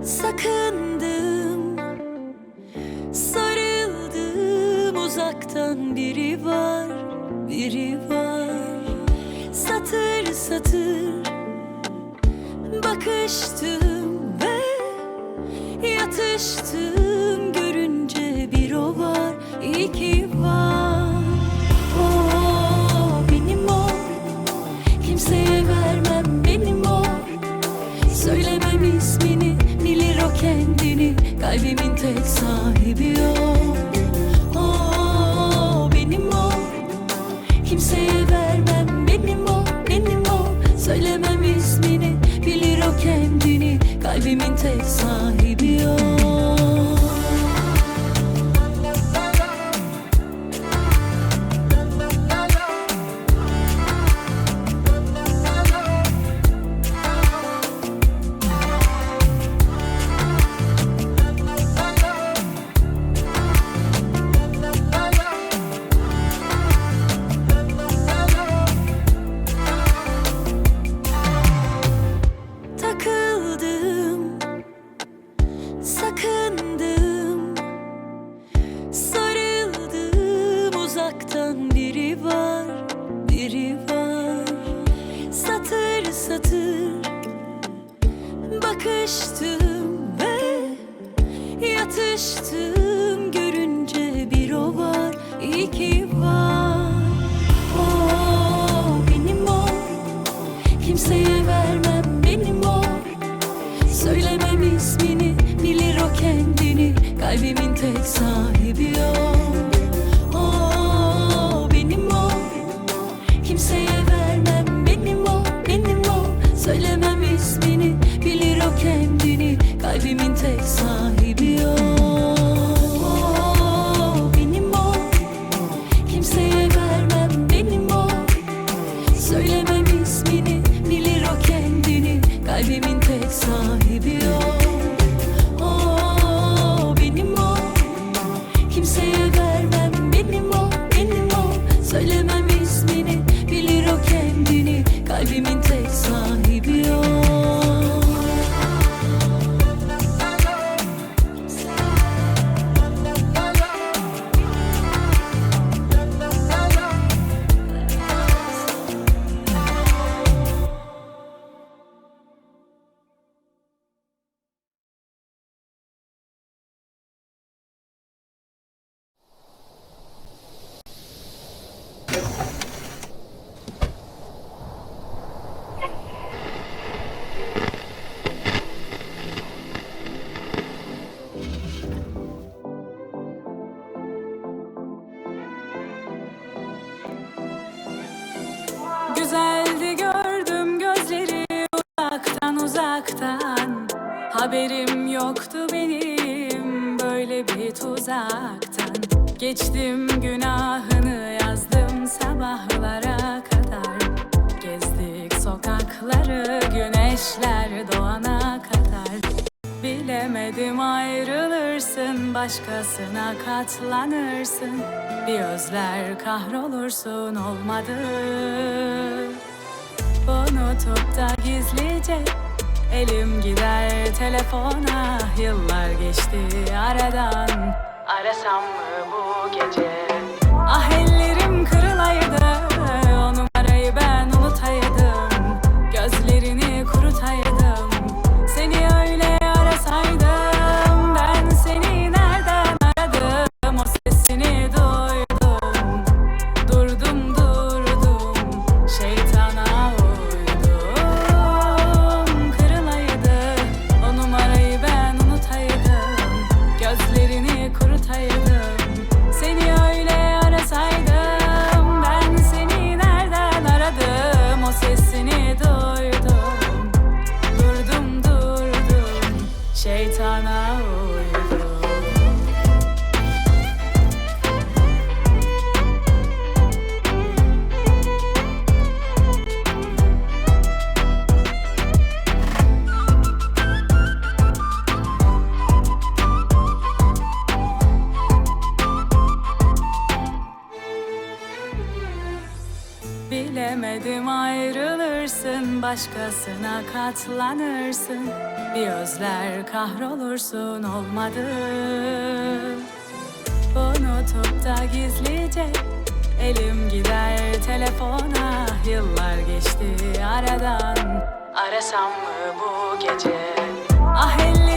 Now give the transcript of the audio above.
Sakındım, sarıldım, uzaktan biri var, biri var. Satır satır bakıştım ve yatıştım, görünce bir o var, iki var. O benim o, kimseye vermem benim o. Söylemem ismini, bilir o kendini, kalbimin tek sahibi o. O benim o, kimseye vermem benim o, benim o. Söylemem ismini, bilir o kendini, kalbimin tek sahibi o. Takıldım, sakındım, sarıldım, uzaktan biri var, biri var. Satır satır bakıştım ve yatıştım, görünce bir o var, iki var. O benim o, kimseye vermem benim o. Söylemem ismini, bilir o kendini, kalbimin tek sahibi o. O benim o, kimseye vermem benim o, benim o. Söylemem ismini, bilir o kendini, kalbimin tek sahibi o. O benim o, kimseye vermem benim o. Söylemem ismini, bilir o kendini, kalbimin tek sahibi o. O benim o, kimseye vermem benim o, benim o. Söylemem ismini, bilir o kendini, kalbimin tek sahibi o. Güzeldi gördüm gözleri uzaktan uzaktan. Haberim yoktu benim böyle bir tuzaktan. Geçtim günahını yazdım sabahlara kadar. Gezdik sokakları güneşler doğana kadar. Bilemedim ayrılırsın, başkasına katlanırsın. Bir özler kahrolursun, olmadı. Unutup da gizlice elim gider telefona. Yıllar geçti aradan, arasam mı bu gece? Ah ellerim kırılaydı, o numarayı ben unutaydım. Gözlerini kurutaydım, seni öyle arasaydım. Ben seni nereden aradım, o sesini duydum. Durdum şeytana uydum. Kırılaydı, o numarayı ben unutaydım. Gözlerini kurutaydım, seni öyle Bilemedim ayrılırsın, başkasına katlanırsın, bir özler kahrolursun, olmadı. Unutup da gizlice elim gider telefona. Yıllar geçti aradan, arasam mı bu gece? Ah ellerim